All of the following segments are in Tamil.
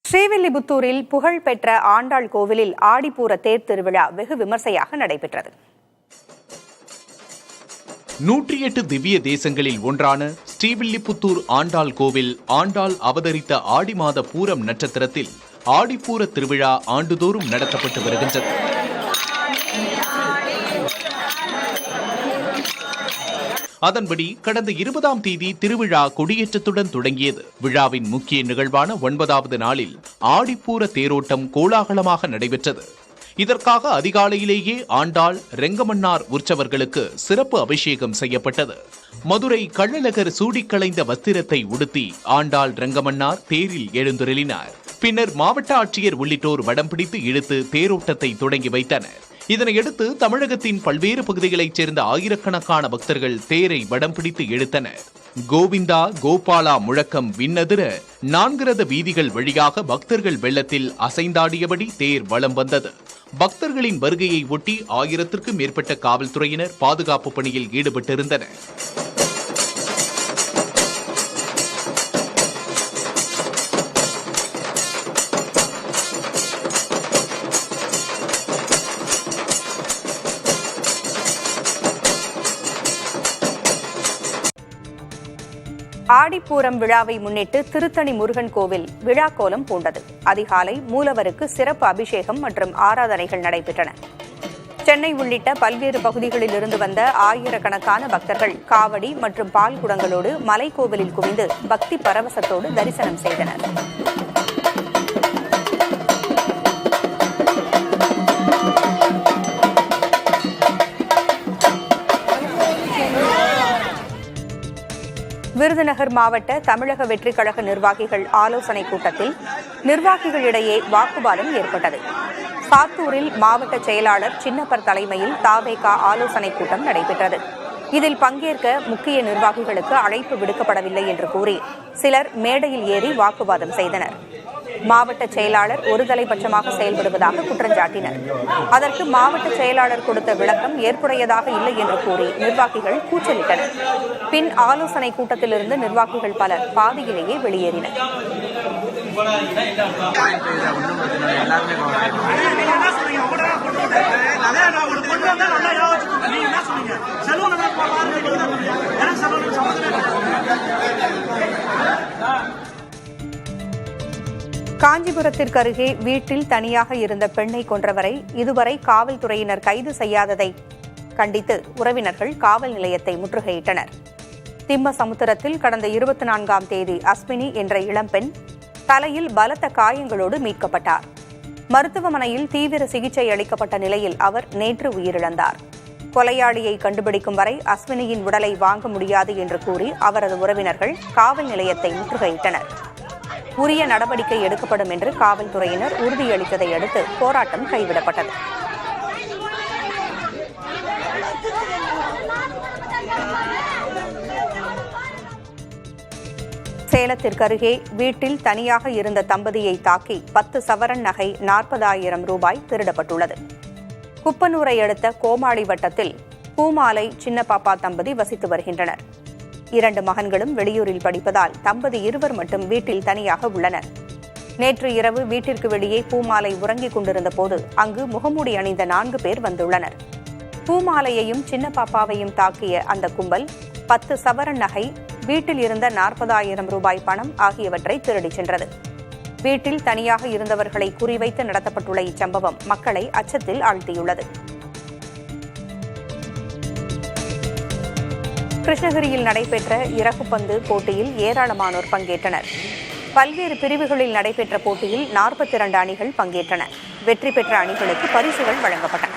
ஸ்ரீவில்லிபுத்தூரில் புகழ்பெற்ற ஆண்டாள் கோவிலில் ஆடிப்பூர தேர் திருவிழா வெகு விமர்சையாக நடைபெற்றது. 108 திவ்ய தேசங்களில் ஒன்றான ஸ்ரீவில்லிபுத்தூர் ஆண்டாள் கோவில் ஆண்டாள் அவதரித்த ஆடி மாத பூரம் நட்சத்திரத்தில் ஆடிப்பூர திருவிழா ஆண்டுதோறும் நடத்தப்பட்டு வருகின்றது. அதன்படி கடந்த 20ஆம் தேதி திருவிழா கொடியேற்றத்துடன் தொடங்கியது. விழாவின் முக்கிய நிகழ்வான 9வது நாளில் ஆடிப்பூர தேரோட்டம் கோலாகலமாக நடைபெற்றது. இதற்காக அதிகாலையிலேயே ஆண்டாள் ரெங்கமன்னார் உற்சவர்களுக்கு சிறப்பு அபிஷேகம் செய்யப்பட்டது. மதுரை கள்ளழகர் சூடிக்களைந்த வஸ்திரத்தை உடுத்தி ஆண்டாள் ரெங்கமன்னார் தேரில் எழுந்தருளினார். பின்னர் மாவட்ட ஆட்சியர் உள்ளிட்டோர் வடம் பிடித்து இழுத்து தேரோட்டத்தை தொடங்கி வைத்தனர். இதனையடுத்து தமிழகத்தின் பல்வேறு பகுதிகளைச் சேர்ந்த ஆயிரக்கணக்கான பக்தர்கள் தேரை வடம் பிடித்து இழுத்தனர். கோவிந்தா கோபாலா முழக்கம் விண்ணதிர 4 ரத வீதிகள் வழியாக பக்தர்கள் வெள்ளத்தில் அசைந்தாடியபடி தேர் வலம் வந்தது. பக்தர்களின் வருகையை ஒட்டி 1000க்கும் மேற்பட்ட காவல்துறையினர் பாதுகாப்பு பணியில் ஈடுபட்டிருந்தனர். ஆடிப்பூரம் விழாவை முன்னிட்டு திருத்தணி முருகன் கோவில் விழா கோலம் பூண்டது. அதிகாலை மூலவருக்கு சிறப்பு அபிஷேகம் மற்றும் ஆராதனைகள் நடைபெற்றன. சென்னை உள்ளிட்ட பல்வேறு பகுதிகளில் இருந்து வந்த ஆயிரக்கணக்கான பக்தர்கள் காவடி மற்றும் பால் குடங்களோடு மலைக்கோவிலில் குவிந்து பக்தி பரவசத்தோடு தரிசனம் செய்தனர். விருதுநகர் மாவட்ட தமிழக வெற்றிக் கழக நிர்வாகிகள் ஆலோசனைக் கூட்டத்தில் நிர்வாகிகளிடையே வாக்குவாதம் ஏற்பட்டது. சாத்தூரில் மாவட்ட செயலாளர் சின்னப்பர் தலைமையில் தவேக ஆலோசனைக் கூட்டம் நடைபெற்றது. இதில் பங்கேற்க முக்கிய நிர்வாகிகளுக்கு அழைப்பு விடுக்கப்படவில்லை என்று கூறி சிலர் மேடையில் ஏறி வாக்குவாதம் செய்தனர். மாவட்ட செயலாளர் ஒருதலைபட்சமாக செயல்படுவதாக குற்றஞ்சாட்டினர். அதற்கு மாவட்ட செயலாளர் கொடுத்த விளக்கம் ஏற்புடையதாக இல்லை என்று கூறி நிர்வாகிகள் கூச்சலிட்டனர். பின் ஆலோசனை கூட்டத்திலிருந்து நிர்வாகிகள் பலர் பாதியிலேயே வெளியேறினர். காஞ்சிபுரத்திற்கு அருகே வீட்டில் தனியாக இருந்த பெண்ணை கொன்றவரை இதுவரை காவல்துறையினர் கைது செய்யாததை கண்டித்து உறவினர்கள் காவல் நிலையத்தை முற்றுகையிட்டனர். திம்மசமுத்திரத்தில் கடந்த 24ஆம் தேதி அஸ்வினி என்ற இளம்பெண் தலையில் பலத்த காயங்களோடு மீட்கப்பட்டார். மருத்துவமனையில் தீவிர சிகிச்சை அளிக்கப்பட்ட நிலையில் அவர் நேற்று உயிரிழந்தார். கொலையாளியை கண்டுபிடிக்கும் வரை அஸ்வினியின் உடலை வாங்க முடியாது என்று கூறி அவரது உறவினர்கள் காவல் நிலையத்தை முற்றுகையிட்டனர். உரிய நடவடிக்கை எடுக்கப்படும் என்று காவல்துறையினர் உறுதியளித்ததை அடுத்து போராட்டம் கைவிடப்பட்டது. சேலத்திற்கு அருகே வீட்டில் தனியாக இருந்த தம்பதியை தாக்கி 10 சவரன் நகை 40,000 ரூபாய் திருடப்பட்டுள்ளது. குப்பனூரை அடுத்த கோமாளி வட்டத்தில் பூமாலை சின்னபாப்பா தம்பதி வசித்து வருகின்றனர். 2 மகன்களும் வெளியூரில் படிப்பதால் தம்பதி இருவர் மட்டும் வீட்டில் தனியாக உள்ளனர். நேற்று இரவு வீட்டிற்கு வெளியே பூமாலை உறங்கிக் கொண்டிருந்த போது அங்கு முகமூடி அணிந்த 4 பேர் வந்துள்ளனர். பூமாலையையும் சின்ன பாப்பாவையும் தாக்கிய அந்த கும்பல் 10 சவரன் நகை, வீட்டில் இருந்த 40,000 ரூபாய் பணம் ஆகியவற்றை திருடிச் சென்றது. வீட்டில் தனியாக இருந்தவர்களை குறிவைத்து நடத்தப்பட்டுள்ள இச்சம்பவம் மக்களை அச்சத்தில் ஆழ்த்தியுள்ளது. கிருஷ்ணகிரியில் நடைபெற்ற இறகுப்பந்து போட்டியில் ஏராளமானோர் பங்கேற்றனர். பல்வேறு பிரிவுகளில் நடைபெற்ற போட்டியில் 42 அணிகள் பங்கேற்றன. வெற்றி பெற்ற அணிகளுக்கு பரிசுகள் வழங்கப்பட்டன.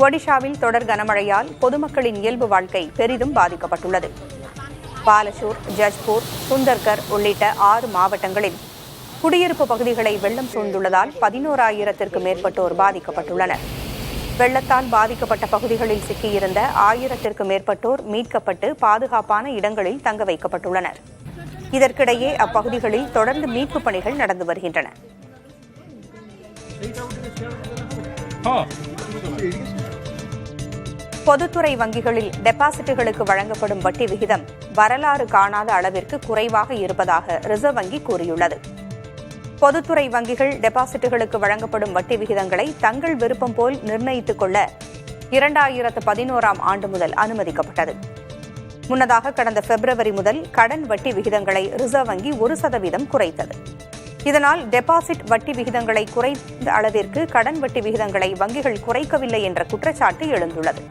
ஒடிஷாவில் தொடர் கனமழையால் பொதுமக்களின் இயல்பு வாழ்க்கை பெரிதும் பாதிக்கப்பட்டுள்ளது. பாலசூர், ஜஜ்பூர், சுந்தர்கர் உள்ளிட்ட 6 மாவட்டங்களில் குடியிருப்பு பகுதிகளை வெள்ளம் சூழ்ந்துள்ளதால் 11,000த்திற்கும் மேற்பட்டோர் பாதிக்கப்பட்டுள்ளனர். வெள்ளத்தால் பாதிக்கப்பட்ட பகுதிகளில் சிக்கியிருந்த 1000த்திற்கும் மேற்பட்டோர் மீட்கப்பட்டு பாதுகாப்பான இடங்களில் தங்க வைக்கப்பட்டுள்ளனர். இதற்கிடையே அப்பகுதிகளில் தொடர்ந்து மீட்புப் பணிகள் நடந்து வருகின்றன. பொதுத்துறை வங்கிகளில் டெபாசிட்டுகளுக்கு வழங்கப்படும் வட்டி விகிதம் வரலாறு காணாத அளவிற்கு குறைவாக இருப்பதாக ரிசர்வ் வங்கி கூறியுள்ளது. பொதுத்துறை வங்கிகள் டெபாசிட்டுகளுக்கு வழங்கப்படும் வட்டி விகிதங்களை தங்கள் விருப்பம் போல் நிர்ணயித்துக் கொள்ள 2011ஆம் ஆண்டு முதல் அனுமதிக்கப்பட்டது. முன்னதாக கடந்த பிப்ரவரி முதல் கடன் வட்டி விகிதங்களை ரிசர்வ் வங்கி 1% குறைத்தது. இதனால் டெபாசிட் வட்டி விகிதங்களை குறைந்த அளவிற்கு கடன் வட்டி விகிதங்களை வங்கிகள் குறைக்கவில்லை என்ற குற்றச்சாட்டு எழுந்துள்ளது.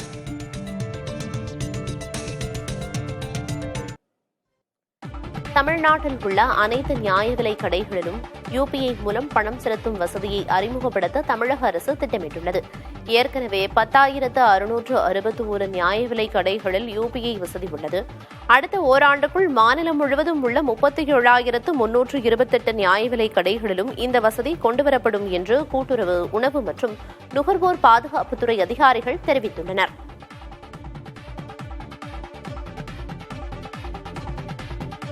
தமிழ்நாட்டில் உள்ள அனைத்து நியாய விலைக் கடைகளிலும் யுபிஐ மூலம் பணம் செலுத்தும் வசதியை அறிமுகப்படுத்த தமிழக அரசு திட்டமிட்டுள்ளது. ஏற்கனவே 10,661 நியாய விலைக் கடைகளில் யுபிஐ வசதி உள்ளது. அடுத்த ஓராண்டுக்குள் மாநிலம் முழுவதும் உள்ள 37,328 நியாய விலைக் கடைகளிலும் இந்த வசதி கொண்டுவரப்படும் என்று கூட்டுறவு, உணவு மற்றும் நுகர்வோர் பாதுகாப்புத்துறை அதிகாரிகள் தெரிவித்துள்ளனர்.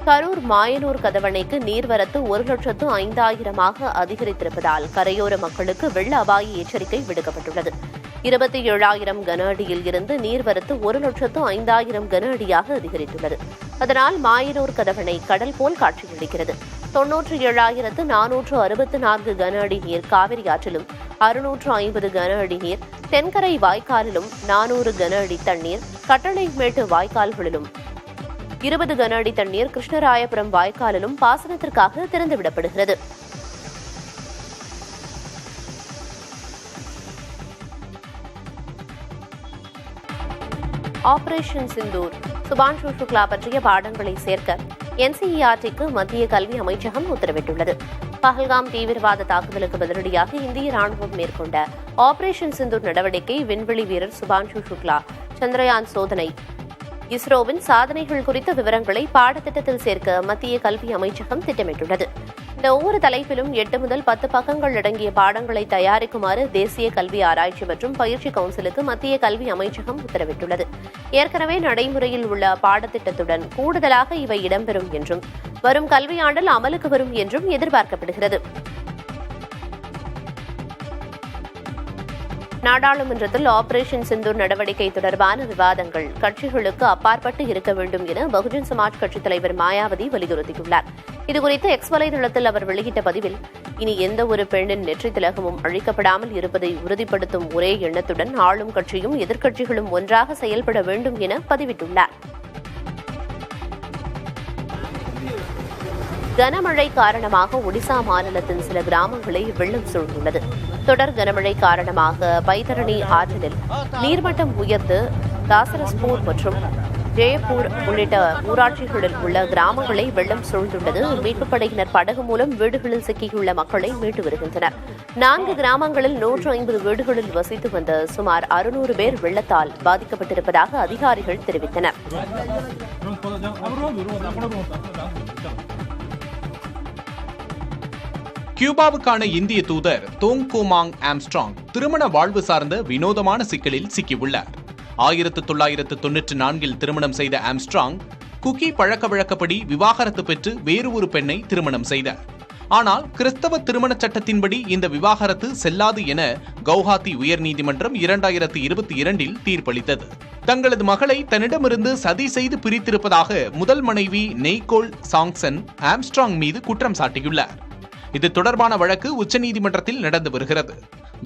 கரூர் மாயனூர் கதவணைக்கு நீர்வரத்து 1,05,000 அதிகரித்திருப்பதால் கரையோர மக்களுக்கு வெள்ள அபாய எச்சரிக்கை விடுக்கப்பட்டுள்ளது. 27,000 கன அடியில் இருந்து நீர்வரத்து 1,05,000 கன அடியாக அதிகரித்துள்ளது. அதனால் மாயனூர் கதவணை கடல் போல் காட்சியளிக்கிறது. 97,464 கன அடி நீர் காவிரி ஆற்றிலும், 650 கன அடி நீர் தென்கரை வாய்க்காலிலும், 400 கன அடி தண்ணீர் கட்டளைமேட்டு வாய்க்கால்களிலும், 20 கன அடி தண்ணீர் கிருஷ்ணராயபுரம் வாய்க்காலிலும் பாசனத்திற்காக திறந்துவிடப்படுகிறது. ஆபரேஷன் சிந்தூர், சுபான்ஷு சுக்லா பற்றிய பாடங்களை சேர்க்க NCERT-க்கு மத்திய கல்வி அமைச்சகம் உத்தரவிட்டுள்ளது. பஹல்காம் தீவிரவாத தாக்குதலுக்கு பதிலடியாக இந்திய ராணுவம் மேற்கொண்ட ஆபரேஷன் சிந்தூர் நடவடிக்கை, விண்வெளி வீரர் சுபான்ஷு சுக்லா சந்திரயான் சோதனை, இஸ்ரோவின் சாதனைகள் குறித்த விவரங்களை பாடத்திட்டத்தில் சேர்க்க மத்திய கல்வி அமைச்சகம் திட்டமிட்டுள்ளது. இந்த ஒவ்வொரு தலைப்பிலும் 8 முதல் 10 பக்கங்கள் அடங்கிய பாடங்களை தயாரிக்குமாறு தேசிய கல்வி ஆராய்ச்சி மற்றும் பயிற்சி கவுன்சிலுக்கு மத்திய கல்வி அமைச்சகம் உத்தரவிட்டுள்ளது. ஏற்கனவே நடைமுறையில் உள்ள பாடத்திட்டத்துடன் கூடுதலாக இவை இடம்பெறும் என்றும் வரும் கல்வியாண்டில் அமலுக்கு வரும் என்றும் எதிர்பார்க்கப்படுகிறது. நாடாளுமன்றத்தில் ஆபரேஷன் சிந்தூர் நடவடிக்கை தொடர்பான விவாதங்கள் கட்சிகளுக்கு அப்பாற்பட்டு இருக்க வேண்டும் என பகுஜன் சமாஜ் கட்சித் தலைவர் மாயாவதி வலியுறுத்தியுள்ளார். இதுகுறித்து எக்ஸ் வலைதளத்தில் அவர் வெளியிட்ட பதிவில், இனி எந்த ஒரு பெண்ணின் நெற்றித் திலகமும் அழிக்கப்படாமல் இருப்பதை உறுதிப்படுத்தும் ஒரே எண்ணத்துடன் ஆளும் கட்சியும் எதிர்க்கட்சிகளும் ஒன்றாக செயல்பட வேண்டும் என பதிவிட்டுள்ளார். கனமழை காரணமாக ஒடிசா மாநிலத்தின் சில கிராமங்களை வெள்ளம் சூழ்ந்துள்ளது. தொடர் கனமழை காரணமாக பைதரணி ஆற்றில் நீர்மட்டம் உயர்ந்து தாசரஸ்பூர் மற்றும் ஜெயப்பூர் உள்ளிட்ட ஊராட்சிகளில் உள்ள கிராமங்களை வெள்ளம் சூழ்ந்துள்ளது. மீட்புப் படையினர் படகு மூலம் வீடுகளில் சிக்கியுள்ள மக்களை மீட்டு வருகின்றனர். 4 கிராமங்களில் 150 வீடுகளில் வசித்து வந்த சுமார் 600 பேர் வெள்ளத்தால் பாதிக்கப்பட்டிருப்பதாக அதிகாரிகள் தெரிவித்தனர். கியூபாவுக்கான இந்திய தூதர் தோங் கோமாங் ஆம்ஸ்ட்ராங் திருமண வாழ்வு சார்ந்த வினோதமான சிக்கலில் சிக்கியுள்ளார். 1994 திருமணம் செய்த ஆம்ஸ்ட்ராங் குக்கி பழக்கவழக்கப்படி விவாகரத்து பெற்று வேறு ஒரு பெண்ணை திருமணம் செய்தார். ஆனால் கிறிஸ்தவ திருமண சட்டத்தின்படி இந்த விவாகரத்து செல்லாது என கவுஹாத்தி உயர்நீதிமன்றம் 2022 தீர்ப்பளித்தது. தங்களது மகளை தன்னிடமிருந்து சதி செய்து பிரித்திருப்பதாக முதல் மனைவி நெய்கோல் சாங்சன் ஆம்ஸ்ட்ராங் மீது குற்றம் சாட்டியுள்ளார். இது தொடர்பான வழக்கு உச்சநீதிமன்றத்தில் நடந்து வருகிறது.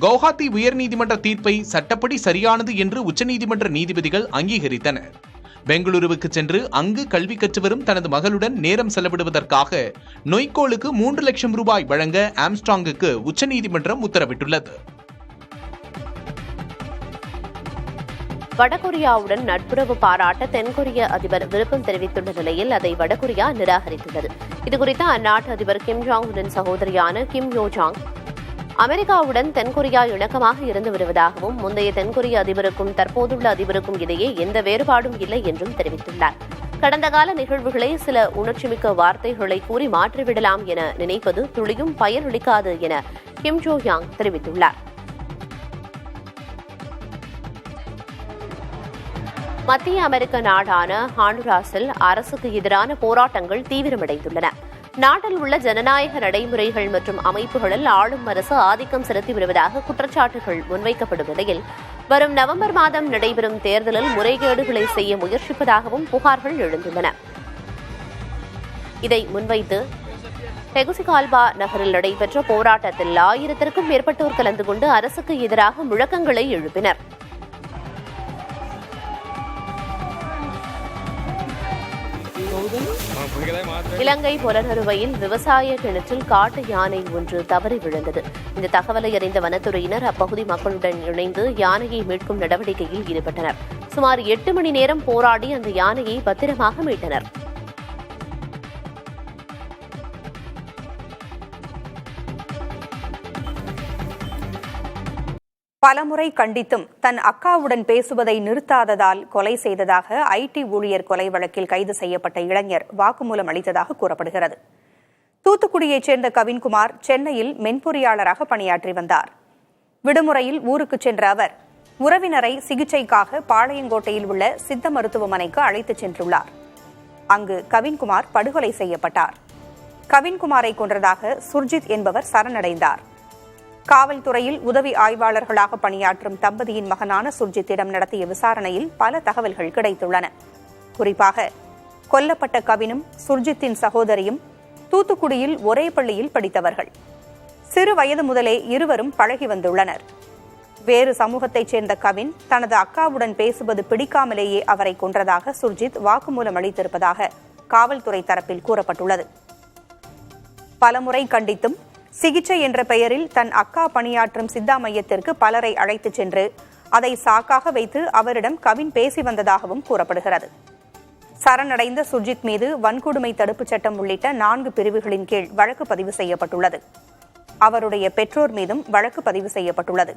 கவுஹாத்தி உயர்நீதிமன்ற தீர்ப்பை சட்டப்படி சரியானது என்று உச்சநீதிமன்ற நீதிபதிகள் அங்கீகரித்தனர். பெங்களூருவுக்கு சென்று அங்கு கல்வி கற்று வரும் தனது மகளுடன் நேரம் செலவிடுவதற்காக நொய்கோலுக்கு 3 லட்சம் ரூபாய் வழங்க ஆம்ஸ்ட்ராங்குக்கு உச்சநீதிமன்றம் உத்தரவிட்டுள்ளது. வடகொரியாவுடன் நட்புறவு பாராட்ட தென்கொரிய அதிபர் விருப்பம் தெரிவித்துள்ள நிலையில் அதை வடகொரியா நிராகரித்துள்ளது. இதுகுறித்து அந்நாட்டு அதிபர் கிம் ஜாங் உனின் சகோதரியான கிம் யோ ஜாங், அமெரிக்காவுடன் தென்கொரியா இணக்கமாக இருந்து வருவதாகவும் முந்தைய தென்கொரிய அதிபருக்கும் தற்போதுள்ள அதிபருக்கும் இடையே எந்த வேறுபாடும் இல்லை என்றும் தெரிவித்துள்ளார். கடந்த கால நிகழ்வுகளை சில உணர்ச்சிமிக்க வார்த்தைகளை கூறி மாற்றிவிடலாம் என நினைப்பது துளியும் பயனளிக்காது என கிம் ஜோ யாங் தெரிவித்துள்ளார். மத்திய அமெரிக்க நாடான ஹாண்டுராஸில் அரசுக்கு எதிரான போராட்டங்கள் தீவிரமடைந்துள்ளன. நாட்டில் உள்ள ஜனநாயக நடைமுறைகள் மற்றும் அமைப்புகளில் ஆளும் அரசு ஆதிக்கம் செலுத்தி வருவதாக குற்றச்சாட்டுகள் முன்வைக்கப்படும் நிலையில் வரும் நவம்பர் மாதம் நடைபெறும் தேர்தலில் முறைகேடுகளை செய்ய முயற்சிப்பதாகவும் புகார்கள் எழுந்துள்ளன. இதை முன்வைத்து டெகுசிகால்பா நகரில் நடைபெற்ற போராட்டத்தில் 1000க்கும் மேற்பட்டோர் கலந்து கொண்டு அரசுக்கு எதிராக முழக்கங்களை எழுப்பினர். இலங்கை புலனறுவையில் விவசாய கிணற்றில் காட்டு யானை ஒன்று தவறி விழுந்தது. இந்த தகவலை அறிந்த வனத்துறையினர் அப்பகுதி மக்களுடன் இணைந்து யானையை மீட்கும் நடவடிக்கையில் ஈடுபட்டனர். சுமார் 8 மணி நேரம் போராடி அந்த யானையை பத்திரமாக மீட்டனர். பலமுறை கண்டித்தும் தன் அக்காவுடன் பேசுவதை நிறுத்தாததால் கொலை செய்ததாக ஐடி ஊழியர் கொலை வழக்கில் கைது செய்யப்பட்ட இளைஞர் வாக்குமூலம் அளித்ததாக கூறப்படுகிறது. தூத்துக்குடியைச் சேர்ந்த கவின்குமார் சென்னையில் மென்பொறியாளராக பணியாற்றி வந்தார். விடுமுறையில் ஊருக்கு சென்ற அவர் உறவினரை சிகிச்சைக்காக பாளையங்கோட்டையில் உள்ள சித்த மருத்துவமனைக்கு அழைத்துச் சென்றுள்ளார். அங்கு கவின்குமார் படுகொலை செய்யப்பட்டார். கவின்குமாரை கொன்றதாக சுர்ஜித் என்பவர் சரணடைந்தார். காவல்துறையில் உதவி ஆய்வாளர்களாக பணியாற்றும் தம்பதியின் மகனான சுர்ஜித்திடம் நடத்திய விசாரணையில் பல தகவல்கள் கிடைத்துள்ளன. குறிப்பாக கொல்லப்பட்ட கவினும் சுர்ஜித்தின் சகோதரியும் தூத்துக்குடியில் ஒரே பள்ளியில் படித்தவர்கள். சிறு வயது முதலே இருவரும் பழகி வந்துள்ளனர். வேறு சமூகத்தைச் சேர்ந்த கவின் தனது அக்காவுடன் பேசுவது பிடிக்காமலேயே அவரை கொன்றதாக சுர்ஜித் வாக்குமூலம் அளித்திருப்பதாக காவல்துறை தரப்பில் கூறப்பட்டுள்ளது. பலமுறை கண்டித்தும் சிகிச்சை என்ற பெயரில் தன் அக்கா பணியாற்றும் சித்தா மையத்திற்கு பலரை அழைத்துச் சென்று அதை சாக்காக வைத்து அவரிடம் கவின் பேசி வந்ததாகவும் கூறப்படுகிறது. சரணடைந்த சுர்ஜித் மீது வன்கொடுமை தடுப்புச் சட்டம் உள்ளிட்ட 4 பிரிவுகளின் கீழ் வழக்கு பதிவு செய்யப்பட்டுள்ளது. அவருடைய பெற்றோர் மீதும் வழக்கு பதிவு செய்யப்பட்டுள்ளது.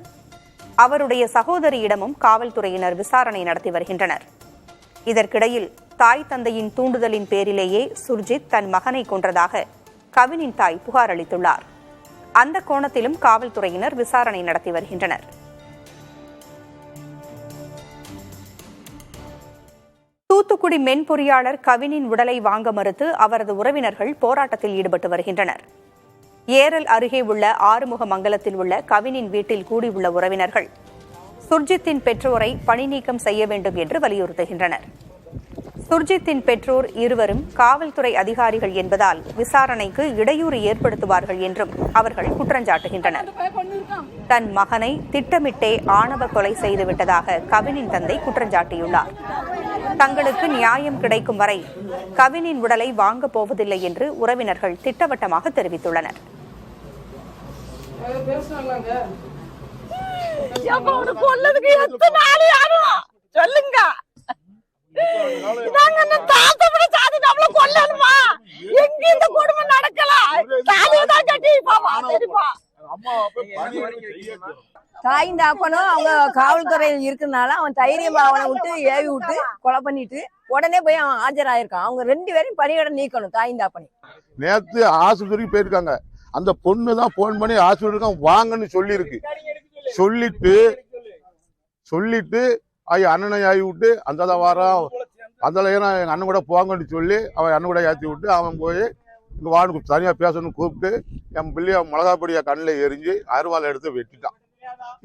அவருடைய சகோதரியிடமும் காவல்துறையினர் விசாரணை நடத்தி வருகின்றனர். இதற்கிடையில் தாய் தந்தையின் தூண்டுதலின் பேரிலேயே சுர்ஜித் தன் மகனை கொன்றதாக கவினின் தாய் புகார் அளித்துள்ளார். அந்த கோணத்திலும் காவல்துறையினர் விசாரணை நடத்தி வருகின்றனர். தூத்துக்குடி மென்பொறியாளர் கவினின் உடலை வாங்க மறுத்து அவரது உறவினர்கள் போராட்டத்தில் ஈடுபட்டு வருகின்றனர். ஏரல் அருகே உள்ள ஆறுமுகமங்கலத்தில் உள்ள கவினின் வீட்டில் கூடியுள்ள உறவினர்கள் சுர்ஜித்தின் பெற்றோரை பணி நீக்கம் செய்ய வேண்டும் என்று வலியுறுத்துகின்றனர். சுர்ஜித்தின் பெற்றோர் இருவரும் காவல்துறை அதிகாரிகள் என்பதால் விசாரணைக்கு இடையூறு ஏற்படுத்துவார்கள் என்றும் அவர்கள் குற்றஞ்சாட்டுகின்றனர். தன் மகனை திட்டமிட்டே ஆணவ கொலை செய்துவிட்டதாக கவினின் தந்தை குற்றஞ்சாட்டியுள்ளார். தங்களுக்கு நியாயம் கிடைக்கும் வரை கவினின் உடலை வாங்கப் போவதில்லை என்று உறவினர்கள் திட்டவட்டமாக தெரிவித்துள்ளனர். தாயும் தாப்பனும் அவங்க காவல்துறையில் இருக்கிறதுனால அவன் தைரியமா அவனை விட்டு ஏவி விட்டு கொலை பண்ணிட்டு உடனே போய் அவன் ஆஜராயிருக்கான். அவங்க 2 பேரையும் பணியிட நீக்கணும். தாயும் தாப்பனி நேத்து ஆஸ்பத்திரிக்கு போயிருக்காங்க. அந்த பொண்ணு தான் போன் பண்ணி ஆஸ்பத்திரிக்கு வாங்கன்னு சொல்லியிருக்கு. சொல்லிட்டு அண்ணனை ஆகி விட்டு அந்த வாரம் அதில் எங்கள் அண்ணன் கூட போங்கன்னு சொல்லி அவன் அண்ணன் கூட ஏற்றி விட்டு அவன் போய் இங்கே வான்னு தனியாக பேசணும்னு கூப்பிட்டு என் பிள்ளைய மிளகாப்பொடியை கண்ணில் எரிஞ்சு அருவாலை எடுத்து வெட்டிட்டான்.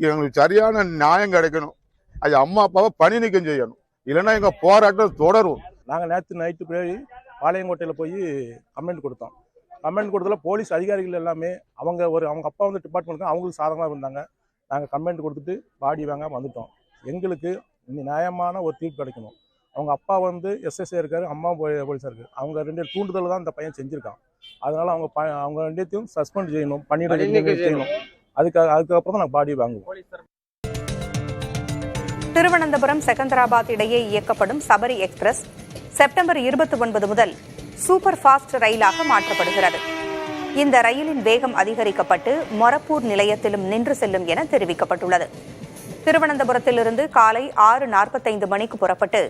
எங்களுக்கு சரியான நியாயம் கிடைக்கணும். அது அம்மா அப்பாவை பணி நீக்கம் செய்யணும். இல்லைன்னா எங்கள் போராட்டம் தொடரும். நாங்கள் நேற்று நைட்டு போய் பாளையங்கோட்டையில் போய் கம்ப்ளைண்ட் கொடுத்தோம். கம்ப்ளைண்ட் கொடுத்ததில் போலீஸ் அதிகாரிகள் எல்லாமே அவங்க அப்பா வந்து டிபார்ட்மெண்ட்டுக்கு அவங்களுக்கு சாதகமாக இருந்தாங்க. நாங்கள் கம்ப்ளைண்ட் கொடுத்துட்டு பாடி வாங்க வந்துட்டோம். எங்களுக்கு நியாயமான ஒரு தீர்ப்பு கிடைக்கணும். அவங்க அப்பா வந்து எஸ்எஸ்ஏ இருக்காரு, அம்மா போலீஸாக இருக்குது. அவங்க 2 தூண்டுதல் தான் இந்த பையன் செஞ்சுருக்கான். அதனால் அவங்க 2 சஸ்பெண்ட் செய்யணும், பணியிட செய்யணும். அதுக்கப்புறம் தான் நாங்கள் பாடி வாங்குவோம். திருவனந்தபுரம் செகந்தராபாத் இடையே இயக்கப்படும் சபரி எக்ஸ்பிரஸ் செப்டம்பர் 29 முதல் சூப்பர் ஃபாஸ்ட் ரயிலாக மாற்றப்படுகிறது. இந்த ரயிலின் வேகம் அதிகரிக்கப்பட்டு மொரப்பூர் நிலையத்திலும் நின்று செல்லும் என தெரிவிக்கப்பட்டுள்ளது. திருவனந்தபுரத்திலிருந்து காலை 6:45 மணிக்கு புறப்பட்டு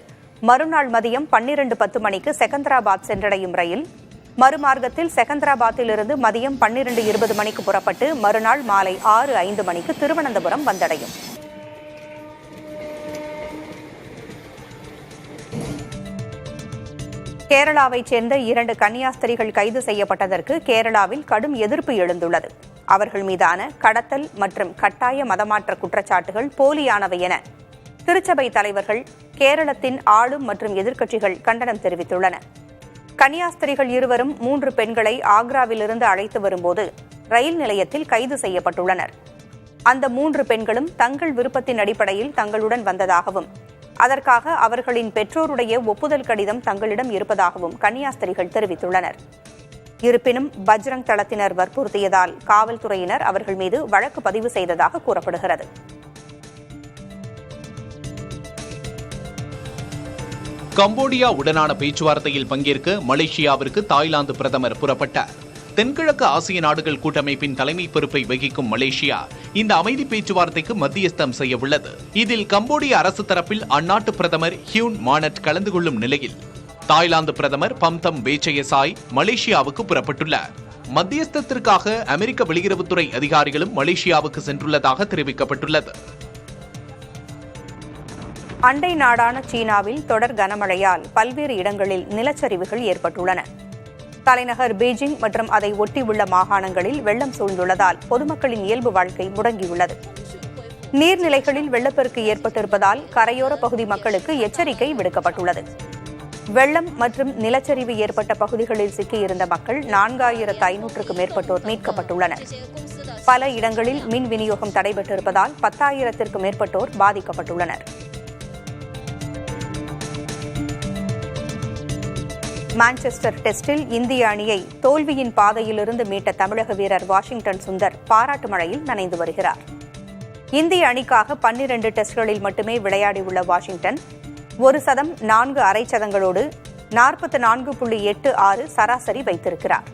மறுநாள் மதியம் 12:10 மணிக்கு செகந்தராபாத் சென்றடையும் ரயில் மறுமார்க்கத்தில் செகந்தராபாத்திலிருந்து மதியம் 12:20 மணிக்கு புறப்பட்டு மறுநாள் மாலை 6:05 மணிக்கு திருவனந்தபுரம் வந்தடையும். கேரளாவைச் சேர்ந்த 2 கன்னியாஸ்திரிகள் கைது செய்யப்பட்டதற்கு கேரளாவில் கடும் எதிர்ப்பு எழுந்துள்ளது. அவர்கள் மீதான கடத்தல் மற்றும் கட்டாய மதமாற்ற குற்றச்சாட்டுகள் போலியானவை என திருச்சபை தலைவர்கள், கேரளத்தின் ஆளும் மற்றும் எதிர்க்கட்சிகள் கண்டனம் தெரிவித்துள்ளன. கன்னியாஸ்திரிகள் இருவரும் 3 பெண்களை ஆக்ராவிலிருந்து அழைத்து வரும்போது ரயில் நிலையத்தில் கைது செய்யப்பட்டுள்ளனர். அந்த 3 பெண்களும் தங்கள் விருப்பத்தின் அடிப்படையில் தங்களுடன் வந்ததாகவும், அதற்காக அவர்களின் பெற்றோருடைய ஒப்புதல் கடிதம் தங்களிடம் இருப்பதாகவும் கன்னியாஸ்திரிகள் தெரிவித்துள்ளனர். இருப்பினும் பஜ்ரங் தளத்தினர் வற்புறுத்தியதால் காவல்துறையினர் அவர்கள் மீது வழக்கு பதிவு செய்ததாக கூறப்படுகிறது. கம்போடியா உடனான பேச்சுவார்த்தையில் பங்கேற்க மலேசியாவிற்கு தாய்லாந்து பிரதமர் புறப்பட்டார். தென்கிழக்கு ஆசிய நாடுகள் கூட்டமைப்பின் தலைமை பொறுப்பை வகிக்கும் மலேசியா இந்த அமைதி பேச்சுவார்த்தைக்கு மத்தியஸ்தம் செய்ய உள்ளது. இதில் கம்போடிய அரசு தரப்பில் அந்நாட்டு பிரதமர் ஹியூன் மானட் கலந்து கொள்ளும் நிலையில் தாய்லாந்து பிரதமர் பம்தம் பேச்சயசாய் மலேசியாவுக்கு புறப்பட்டுள்ளார். மத்தியஸ்தத்திற்காக அமெரிக்க வெளியுறவுத்துறை அதிகாரிகளும் மலேசியாவுக்கு சென்றுள்ளதாக தெரிவிக்கப்பட்டுள்ளது. அண்டை நாடான சீனாவில் தொடர் கனமழையால் பல்வேறு இடங்களில் நிலச்சரிவுகள் ஏற்பட்டுள்ளன. தலைநகர் பீஜிங் மற்றும் அதை ஒட்டியுள்ள மாகாணங்களில் வெள்ளம் சூழ்ந்துள்ளதால் பொதுமக்களின் இயல்பு வாழ்க்கை முடங்கியுள்ளது. நீர்நிலைகளில் வெள்ளப்பெருக்கு ஏற்பட்டிருப்பதால் கரையோர பகுதி மக்களுக்கு எச்சரிக்கை விடுக்கப்பட்டுள்ளது. வெள்ளம் மற்றும் நிலச்சரிவு ஏற்பட்ட பகுதிகளில் சிக்கியிருந்த மக்கள் 4500க்கும் மேற்பட்டோர் மீட்கப்பட்டுள்ளனர். பல இடங்களில் மின் விநியோகம் தடைபட்டிருப்பதால் 10,000க்கும் மேற்பட்டோர் பாதிக்கப்பட்டுள்ளனர். மான்செஸ்டர் டெஸ்டில் இந்திய அணியை தோல்வியின் பாதையிலிருந்து மீட்ட தமிழக வீரர் வாஷிங்டன் சுந்தர் பாராட்டு மழையில் நனைந்து வருகிறார். இந்திய அணிக்காக 12 டெஸ்ட்களில் மட்டுமே விளையாடியுள்ள வாஷிங்டன் 1 சதம் 4 அரைச்சதங்களோடு 44.86 சராசரி வைத்திருக்கிறார்.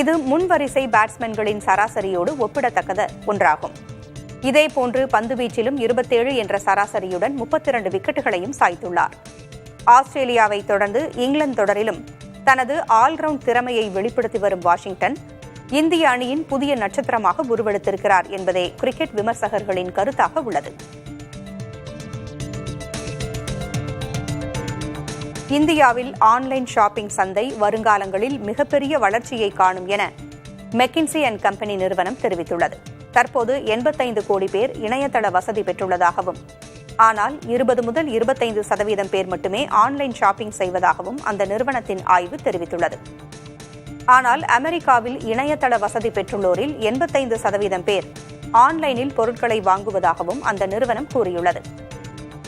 இது முன்வரிசை பேட்ஸ்மேன்களின் சராசரியோடு ஒப்பிடத்தக்கது ஒன்றாகும். இதேபோன்று பந்துவீச்சிலும் 27 என்ற சராசரியுடன் 32 விக்கெட்டுகளையும் சாய்த்துள்ளார். ஆஸ்திரேலியாவை தொடர்ந்து இங்கிலாந்து தொடரிலும் தனது ஆல்ரவுண்ட் திறமையை வெளிப்படுத்தி வரும் வாஷிங்டன் இந்திய அணியின் புதிய நட்சத்திரமாக உருவெடுத்திருக்கிறார் என்பதே கிரிக்கெட் விமர்சகர்களின் கருத்தாக உள்ளது. இந்தியாவில் ஆன்லைன் ஷாப்பிங் சந்தை வருங்காலங்களில் மிகப்பெரிய வளர்ச்சியை காணும் என மெக்கின்சி அண்ட் கம்பெனி நிறுவனம் தெரிவித்துள்ளது. தற்போது 85 கோடி பேர் இணையதள வசதி பெற்றுள்ளதாகவும், ஆனால் 20 முதல் 25% பேர் மட்டுமே ஆன்லைன் ஷாப்பிங் செய்வதாகவும் அந்த நிறுவனத்தின் ஆய்வு தெரிவித்துள்ளது. ஆனால் அமெரிக்காவில் இணையதள வசதி பெற்றுள்ளோரில் 85% பேர் ஆன்லைனில் பொருட்களை வாங்குவதாகவும் அந்த நிறுவனம் கூறியுள்ளது.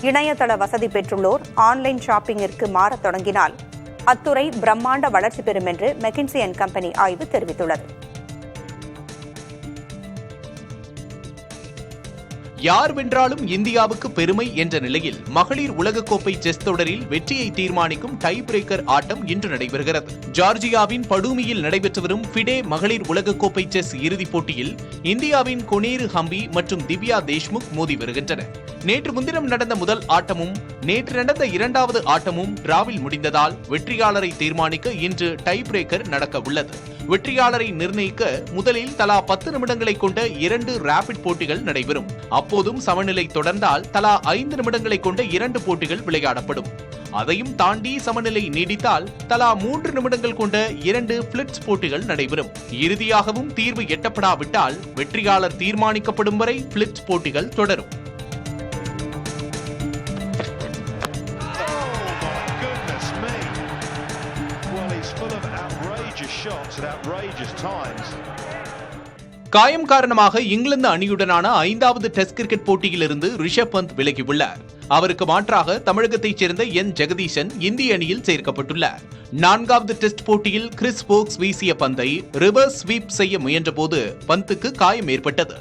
இணையதள வசதி பெற்றுள்ளோர் ஆன்லைன் ஷாப்பிங்கிற்கு மாறத் தொடங்கினால் அத்துறை பிரம்மாண்ட வளர்ச்சி பெறும் என்று மெக்கின்சி அண்ட் கம்பெனி ஆய்வு தெரிவித்துள்ளது. யார் வென்றாலும் இந்தியாவுக்கு பெருமை என்ற நிலையில் மகளிர் உலகக்கோப்பை செஸ் தொடரில் வெற்றியை தீர்மானிக்கும் டை பிரேக்கர் ஆட்டம் இன்று நடைபெறுகிறது. ஜார்ஜியாவின் படூமியில் நடைபெற்று வரும் ஃபிடே மகளிர் உலகக்கோப்பை செஸ் இறுதிப் போட்டியில் இந்தியாவின் கொனேரு ஹம்பி மற்றும் திவ்யா தேஷ்முக் மோதி வருகின்றனர். நேற்று முன்தினம் நடந்த முதல் ஆட்டமும் நேற்று நடந்த 2வது ஆட்டமும் டிராவில் முடிந்ததால் வெற்றியாளரை தீர்மானிக்க இன்று டை பிரேக்கர் நடக்க உள்ளது. வெற்றியாளரை நிர்ணயிக்க முதலில் தலா 10 நிமிடங்களை கொண்ட 2 ரேபிட் போட்டிகள் நடைபெறும். அப்போதும் சமநிலை தொடர்ந்தால் தலா 5 நிமிடங்களை கொண்ட 2 போட்டிகள் விளையாடப்படும். அதையும் தாண்டி சமநிலை நீடித்தால் தலா 3 நிமிடங்கள் கொண்ட 2 பிளிட்ஸ் போட்டிகள் நடைபெறும். இறுதியாகவும் தீர்வு எட்டப்படாவிட்டால் வெற்றியாளர் தீர்மானிக்கப்படும் வரை பிளிட்ஸ் போட்டிகள் தொடரும். காயம் காரணமாக இங்கிலாந்து அணியுடனான 5வது டெஸ்ட் கிரிக்கெட் போட்டியிலிருந்து ரிஷப் பந்த் விலகியுள்ளார். அவருக்கு மாற்றாக தமிழகத்தைச் சேர்ந்த என் ஜெகதீசன் இந்திய அணியில் சேர்க்கப்பட்டுள்ளார். 4வது டெஸ்ட் போட்டியில் கிறிஸ் வோக்ஸ் வீசிய பந்தை ரிவர்ஸ் ஸ்வீப் செய்ய முயன்றபோது பந்துக்கு காயம் ஏற்பட்டது.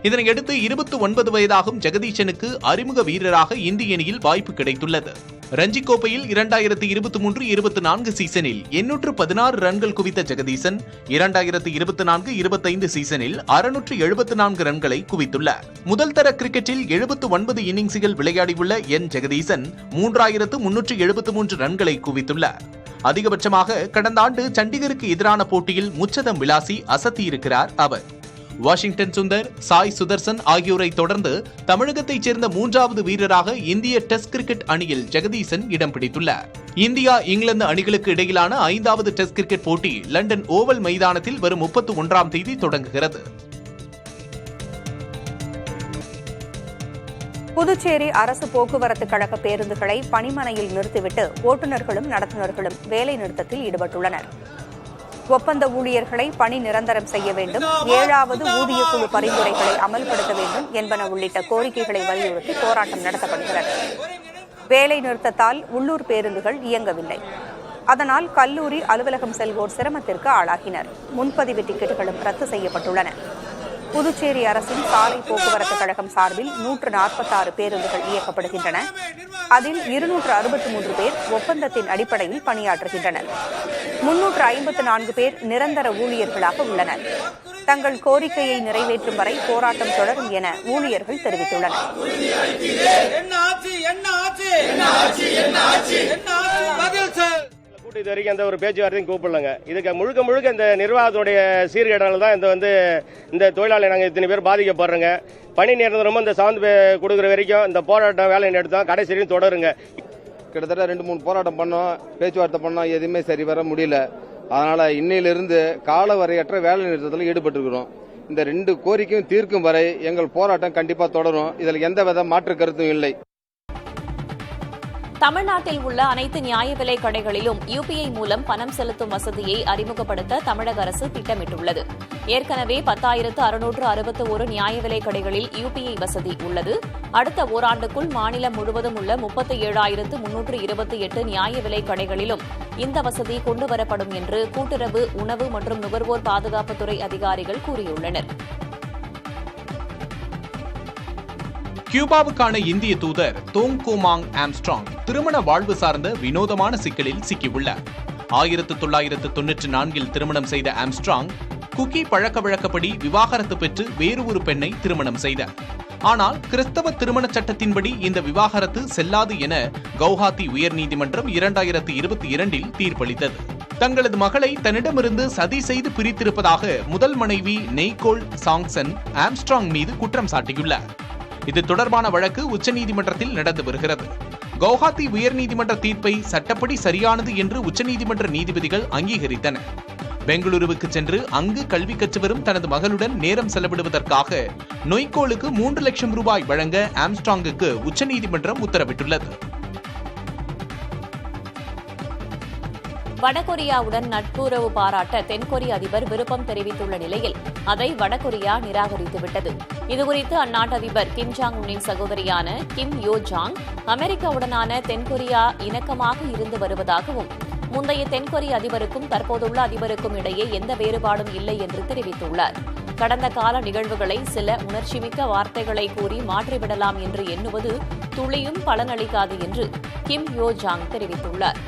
இதனையடுத்து 29 வயதாகும் ஜெகதீசனுக்கு அறிமுக வீரராக இந்திய அணியில் வாய்ப்பு கிடைத்துள்ளது. ரஞ்சி கோப்பையில் 2023-24 சீசனில் 816 ரன்கள் குவித்த ஜெகதீசன் 2024-25 சீசனில் 674 ரன்களை குவித்துள்ளார். முதல் தர கிரிக்கெட்டில் 79 இன்னிங்ஸ்கள் விளையாடியுள்ள என் ஜெகதீசன் 3373 ரன்களை குவித்துள்ளார். அதிகபட்சமாக கடந்த ஆண்டு சண்டிகருக்கு எதிரான போட்டியில் முச்சதம் விளாசி அசத்தியிருக்கிறார் அவர். வாஷிங்டன் சுந்தர், சாய் சுதர்சன் ஆகியோரை தொடர்ந்து தமிழகத்தைச் சேர்ந்த 3வது வீரராக இந்திய டெஸ்ட் கிரிக்கெட் அணியில் ஜெகதீசன் இடம் பிடித்துள்ளார். இந்தியா இங்கிலாந்து அணிகளுக்கு இடையிலான 5வது டெஸ்ட் கிரிக்கெட் போட்டி லண்டன் ஓவல் மைதானத்தில் வரும் 31ஆம் தேதி தொடங்குகிறது. புதுச்சேரி அரசு போக்குவரத்து கழக பேருந்துகளை பணிமனையில் நிறுத்திவிட்டு ஓட்டுநர்களும் நடத்துனர்களும் வேலை நிறுத்தத்தில் ஈடுபட்டுள்ளனர். ஒப்பந்த ஊழியர்களை பணி நிரந்தரம் செய்ய வேண்டும், 7வது ஊதியக்குழு பரிந்துரைகளை அமல்படுத்த வேண்டும் என்பன உள்ளிட்ட கோரிக்கைகளை வலியுறுத்தி போராட்டம் நடத்தப்படுகிறது. வேலை நிறுத்தத்தால் உள்ளூர் பேருந்துகள் இயங்கவில்லை. அதனால் கல்லூரி, அலுவலகம் செல்வோர் சிரமத்திற்கு ஆளாகினர். முன்பதிவு டிக்கெட்டுகளும் ரத்து செய்யப்பட்டுள்ளன. புதுச்சேரி அரசின் சாலை போக்குவரத்து கழகம் சார்பில் 146 பேருந்துகள் இயக்கப்படுகின்றன. அதில் 263 பேர் ஒப்பந்தத்தின் அடிப்படையில் பணியாற்றுகின்றனர். 354 பேர் நிரந்தர ஊழியர்களாக உள்ளனர். தங்கள் கோரிக்கையை நிறைவேற்றும் வரை போராட்டம் தொடரும் என ஊழியர்கள் தெரிவித்துள்ளனர். இது வரைக்கும் எந்த ஒரு பேச்சுவார்த்தையும் கூப்பிடலங்க. இதுக்கு முழுக்க இந்த நிர்வாகத்துடைய சீர்கேடால தான் இந்த தொழிலாளி நாங்கள் இத்தனை பேர் பாதிக்கப்படுறோங்க. பணி நிரந்தரமும் இந்த சாந்து கொடுக்குற வரைக்கும் இந்த போராட்டம் வேலை நிறுத்தம் கடைசி வரைக்கும் தொடருங்க. கிட்டத்தட்ட 2-3 போராட்டம் பண்ணோம், பேச்சுவார்த்தை பண்ணோம், எதுவுமே சரி வர முடியல. அதனால இன்னையிலிருந்து காலவரையற்ற வேலை நிறுத்தத்தில் ஈடுபட்டிருக்கிறோம். இந்த 2 கோரிக்கையும் தீர்க்கும் வரை எங்கள் போராட்டம் கண்டிப்பா தொடரும். இதில் எந்தவித மாற்று கருத்தும் இல்லை. தமிழ்நாட்டில் உள்ள அனைத்து நியாய விலைக் கடைகளிலும் யுபிஐ மூலம் பணம் செலுத்தும் வசதியை அறிமுகப்படுத்த தமிழக அரசு திட்டமிட்டுள்ளது. ஏற்கனவே 10,661 நியாய விலைக் கடைகளில் யுபிஐ வசதி உள்ளது. அடுத்த ஓராண்டுக்குள் மாநிலம் முழுவதும் உள்ள 37,328 நியாய விலைக் கடைகளிலும் இந்த வசதி கொண்டுவரப்படும் என்று கூட்டுறவு, உணவு மற்றும் நுகர்வோர் பாதுகாப்புத்துறை அதிகாரிகள் கூறியுள்ளனர். கியூபாவுக்கான இந்திய தூதர் தோங் கோமாங் ஆம்ஸ்ட்ராங் திருமண வாழ்வு சார்ந்த வினோதமான சிக்கலில் சிக்கியுள்ளார். 1994 திருமணம் செய்த ஆம்ஸ்ட்ராங் குக்கி பழக்க வழக்கப்படி விவாகரத்து பெற்று வேறு ஒரு பெண்ணை திருமணம் செய்தார். ஆனால் கிறிஸ்தவ திருமண சட்டத்தின்படி இந்த விவாகரத்து செல்லாது என கவுஹாத்தி உயர்நீதிமன்றம் 2022 தீர்ப்பளித்தது. தங்களது மகளை தன்னிடமிருந்து சதி செய்து பிரித்திருப்பதாக முதல் மனைவி நெய்கோல் சாங்சன் ஆம்ஸ்ட்ராங் மீது குற்றம் சாட்டியுள்ளார். இது தொடர்பான வழக்கு உச்சநீதிமன்றத்தில் நடந்து வருகிறது. கவுஹாத்தி உயர்நீதிமன்ற தீர்ப்பை சட்டப்படி சரியானது என்று உச்சநீதிமன்ற நீதிபதிகள் அங்கீகரித்தனர். பெங்களூருவுக்கு சென்று அங்கு கல்வி கற்று வரும் தனது மகளுடன் நேரம் செலவிடுவதற்காக நொய்கோலுக்கு 3 லட்சம் ரூபாய் வழங்க ஆம்ஸ்ட்ராங்குக்கு உச்சநீதிமன்றம் உத்தரவிட்டுள்ளது. வடகொரியாவுடன் நட்புறவு பாராட்ட தென்கொரிய அதிபர் விருப்பம் தெரிவித்துள்ள நிலையில் அதை வடகொரியா நிராகரித்துவிட்டது. இதுகுறித்து அந்நாட்டு அதிபர் கிம் ஜாங் உன்னின் சகோதரியான கிம் யோ ஜாங் அமெரிக்காவுடனான தென்கொரியா இணக்கமாக இருந்து வருவதாகவும் முந்தைய தென்கொரிய அதிபருக்கும் தற்போதுள்ள அதிபருக்கும் இடையே எந்த வேறுபாடும் இல்லை என்று தெரிவித்துள்ளார். கடந்த கால நிகழ்வுகளை சில உணர்ச்சிமிக்க வார்த்தைகளை கூறி மாற்றிவிடலாம் என்று எண்ணுவது துளியும் பலனளிக்காது என்று கிம் யோ ஜாங் தெரிவித்துள்ளார்.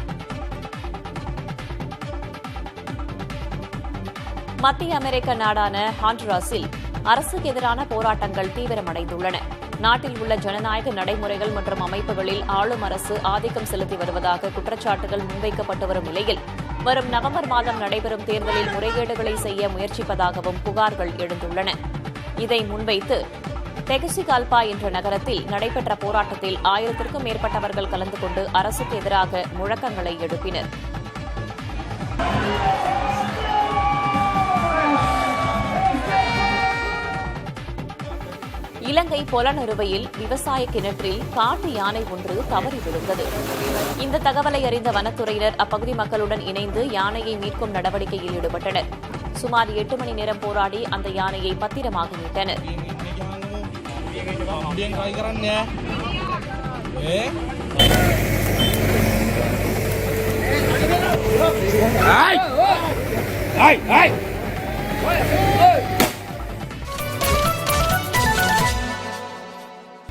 மத்திய அமெரிக்க நாடான ஹாண்டுராஸில் அரசுக்கு எதிரான போராட்டங்கள் தீவிரமடைந்துள்ளன. நாட்டில் உள்ள ஜனநாயக நடைமுறைகள் மற்றும் அமைப்புகளில் ஆளும் அரசு ஆதிக்கம் செலுத்தி வருவதாக குற்றச்சாட்டுகள் முன்வைக்கப்பட்டு வரும் நிலையில் வரும் நவம்பர் மாதம் நடைபெறும் தேர்தலில் முறைகேடுகளை செய்ய முயற்சிப்பதாகவும் புகார்கள் எழுந்துள்ளன. இதை முன்வைத்து டெகுசிகால்பா என்ற நகரத்தில் நடைபெற்ற போராட்டத்தில் 1000க்கும் மேற்பட்டவர்கள் கலந்து கொண்டு அரசுக்கு எதிராக முழக்கங்களை எழுப்பினர். இலங்கை பொலனறுவையில் விவசாய கிணற்றில் காட்டு யானை ஒன்று தவறி விழுந்தது. இந்த தகவலை அறிந்த வனத்துறையினர் அப்பகுதி மக்களுடன் இணைந்து யானையை மீட்கும் நடவடிக்கையில் ஈடுபட்டனர். சுமார் 8 மணி நேரம் போராடி அந்த யானையை பத்திரமாக மீட்டனர். Hey!